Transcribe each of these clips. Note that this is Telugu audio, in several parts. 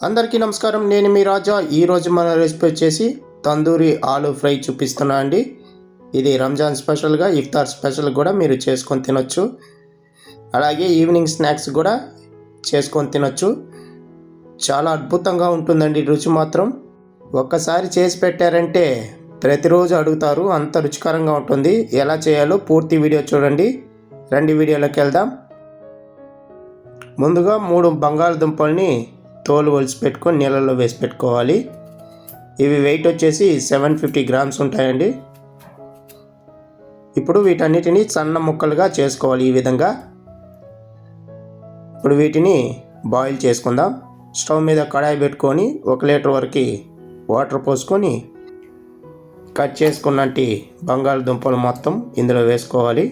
అందరికీ నమస్కారం. నేను మీ రాజా. ఈరోజు మన రెసిపీ వచ్చేసి తందూరి ఆలు ఫ్రై చూపిస్తున్నా అండి. ఇది రంజాన్ స్పెషల్గా, ఇఫ్తార్ స్పెషల్ కూడా మీరు చేసుకొని తినొచ్చు. అలాగే ఈవినింగ్ స్నాక్స్ కూడా చేసుకొని తినొచ్చు. చాలా అద్భుతంగా ఉంటుందండి. రుచి మాత్రం ఒక్కసారి చేసి పెట్టారంటే ప్రతిరోజు అడుగుతారు, అంత రుచికరంగా ఉంటుంది. ఎలా చేయాలో పూర్తి వీడియో చూడండి. రండి వీడియోలోకి వెళ్దాం. ముందుగా 3 బంగాళదుంపల్ని తోలు ఒలిసి పెట్టుకొని నీళ్ళల్లో వేసి పెట్టుకోవాలి. ఇవి వెయిట్ వచ్చేసి 750 గ్రామ్స్ ఉంటాయండి. ఇప్పుడు వీటన్నిటిని సన్న ముక్కలుగా చేసుకోవాలి. ఈ విధంగా ఇప్పుడు వీటిని బాయిల్ చేసుకుందాం. స్టవ్ మీద కడాయి పెట్టుకొని 1 లీటర్ వరకు వాటర్ పోసుకొని కట్ చేసుకున్నట్టు బంగాళదుంపలు మొత్తం ఇందులో వేసుకోవాలి.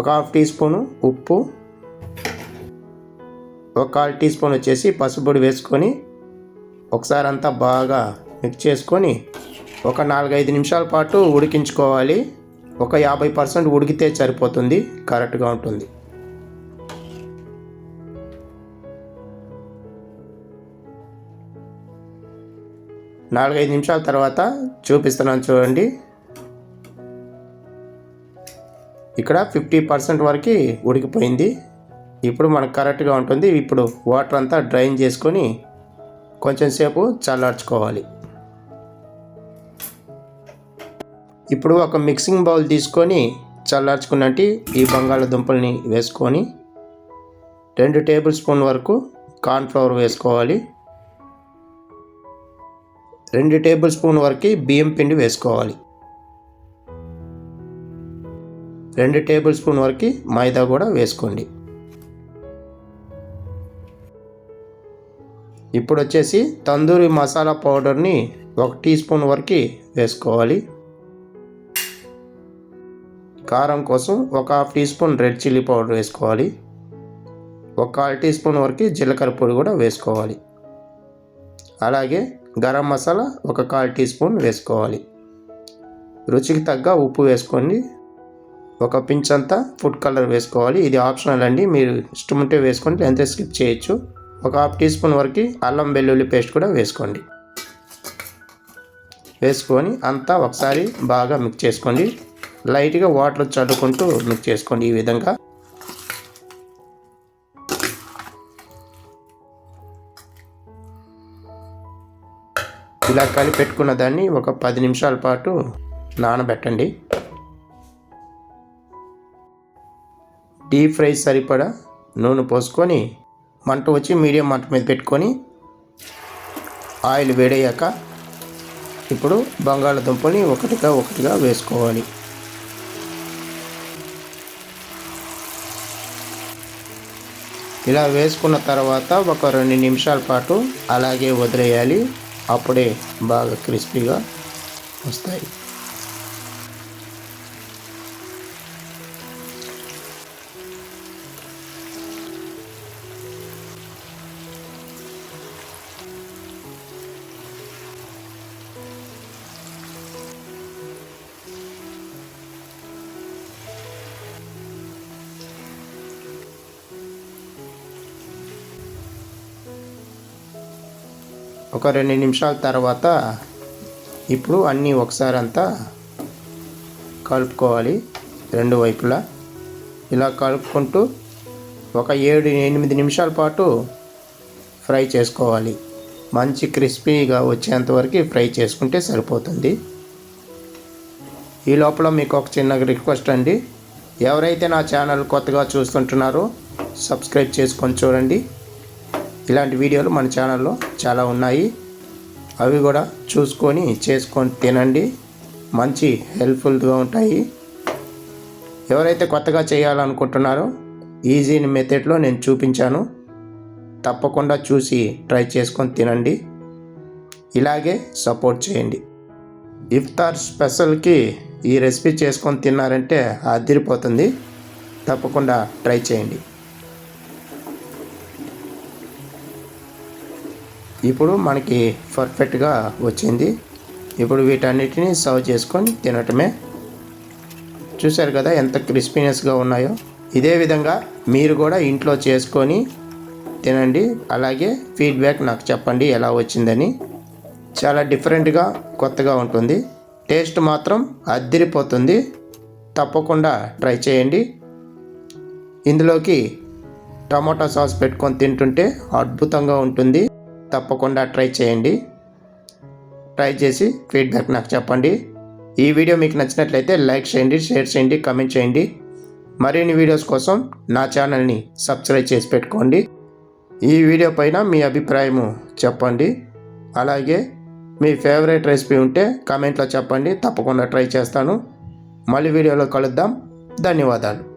ఒక 1/2 టీ స్పూను ఉప్పు, ఒక 1/4 టీ స్పూన్ వచ్చేసి పసుపొడి వేసుకొని ఒకసారి అంతా బాగా మిక్స్ చేసుకొని ఒక 4-5 నిమిషాల పాటు ఉడికించుకోవాలి. ఒక 50% ఉడికితే సరిపోతుంది, కరెక్ట్గా ఉంటుంది. నాలుగైదు నిమిషాల తర్వాత చూపిస్తున్నాను చూడండి. ఇక్కడ 50% వరకు ఉడికిపోయింది. ఇప్పుడు మనకు కరెక్ట్గా ఉంటుంది. ఇప్పుడు వాటర్ అంతా డ్రైన్ చేసుకొని కొంచెం సేపు చల్లార్చుకోవాలి. ఇప్పుడు ఒక మిక్సింగ్ బౌల్ తీసుకొని చల్లార్చుకున్నట్టు ఈ బంగాళదుంపల్ని వేసుకొని 2 టేబుల్ స్పూన్ వరకు కార్న్ఫ్లవర్ వేసుకోవాలి. 2 టేబుల్ స్పూన్ వరకు బియ్యం పిండి వేసుకోవాలి. 2 టేబుల్ స్పూన్ వరకు మైదా కూడా వేసుకోండి. ఇప్పుడు వచ్చేసి తందూరి మసాలా పౌడర్ని 1 టీ స్పూన్ వరకు వేసుకోవాలి. కారం కోసం ఒక 1/2 teaspoon red chilli powder వేసుకోవాలి. ఒక 1/4 టీ స్పూన్ వరకు జీలకర్ర పొడి కూడా వేసుకోవాలి. అలాగే గరం మసాలా ఒక 1/4 టీ స్పూన్ వేసుకోవాలి. రుచికి తగ్గ ఉప్పు వేసుకోండి. ఒక పించ్ అంతా ఫుడ్ కలర్ వేసుకోవాలి. ఇది ఆప్షనల్ అండి, మీరు ఇష్టం ఉంటే వేసుకోండి, లేదంటే స్కిప్ చేయొచ్చు. ఒక 1/2 టీ స్పూన్ వరకు అల్లం వెల్లుల్లి పేస్ట్ కూడా వేసుకోండి. వేసుకొని అంతా ఒకసారి బాగా మిక్స్ చేసుకోండి. లైట్గా వాటర్ చల్లుకుంటూ మిక్స్ చేసుకోండి. ఈ విధంగా ఇలా కలిపి పెట్టుకున్న దాన్ని ఒక 10 నిమిషాల పాటు నానబెట్టండి. డీప్ ఫ్రై సరిపడా నూనె పోసుకొని మంట వచ్చి మీడియం మంట మీద పెట్టుకొని ఆయిల్ వేడయ్యాక ఇప్పుడు బంగాళదుంపని ఒకటిగా వేసుకోవాలి. ఇలా వేసుకున్న తర్వాత ఒక 2 నిమిషాల పాటు అలాగే వదిలేయాలి. అప్పుడే బాగా క్రిస్పీగా వస్తాయి. ఒక 2 నిమిషాల తర్వాత ఇప్పుడు అన్నీ ఒకసారి అంతా కలుపుకోవాలి. 2 వైపులా ఇలా కలుపుకుంటూ ఒక 7-8 నిమిషాల పాటు ఫ్రై చేసుకోవాలి. మంచి క్రిస్పీగా వచ్చేంత వరకు ఫ్రై చేసుకుంటే సరిపోతుంది. ఈ లోపల మీకు ఒక చిన్న రిక్వెస్ట్ అండి, ఎవరైతే నా ఛానల్ కొత్తగా చూస్తుంటున్నారో సబ్స్క్రైబ్ చేసుకొని చూడండి. ఇలాంటి వీడియోలు మన ఛానల్లో చాలా ఉన్నాయి, అవి కూడా చూసుకొని చేసుకొని తినండి. మంచి హెల్ప్ఫుల్గా ఉంటాయి. ఎవరైతే కొత్తగా చేయాలనుకుంటున్నారో ఈజీ మెథడ్లో నేను చూపించాను, తప్పకుండా చూసి ట్రై చేసుకొని తినండి. ఇలాగే సపోర్ట్ చేయండి. ఇఫ్తార్ స్పెషల్కి ఈ రెసిపీ చేసుకొని తిన్నారంటే అదిరిపోతుంది. తప్పకుండా ట్రై చేయండి. ఇప్పుడు మనకి పర్ఫెక్ట్గా వచ్చింది. ఇప్పుడు వీటన్నిటిని సర్వ్ చేసుకొని తినటమే. చూశారు కదా ఎంత క్రిస్పీనెస్గా ఉన్నాయో. ఇదే విధంగా మీరు కూడా ఇంట్లో చేసుకొని తినండి. అలాగే ఫీడ్బ్యాక్ నాకు చెప్పండి ఎలా వచ్చిందని. చాలా డిఫరెంట్గా కొత్తగా ఉంటుంది. టేస్ట్ మాత్రం అద్దిరిపోతుంది. తప్పకుండా ట్రై చేయండి. ఇందులోకి టమాటా సాస్ పెట్టుకొని తింటుంటే అద్భుతంగా ఉంటుంది. తప్పకుండా ట్రై చేయండి. ట్రై చేసి ఫీడ్బ్యాక్ నాకు చెప్పండి. ఈ వీడియో మీకు నచ్చినట్లయితే లైక్ చేయండి, షేర్ చేయండి, కామెంట్ చేయండి. మరిన్ని వీడియోస్ కోసం నా ఛానల్ని సబ్స్క్రైబ్ చేసి పెట్టుకోండి. ఈ వీడియో పైన మీ అభిప్రాయము చెప్పండి. అలాగే మీ ఫేవరెట్ రెసిపీ ఉంటే కామెంట్లో చెప్పండి. తప్పకుండా ట్రై చేస్తాను. మళ్ళీ వీడియోలో కలుద్దాం. ధన్యవాదాలు.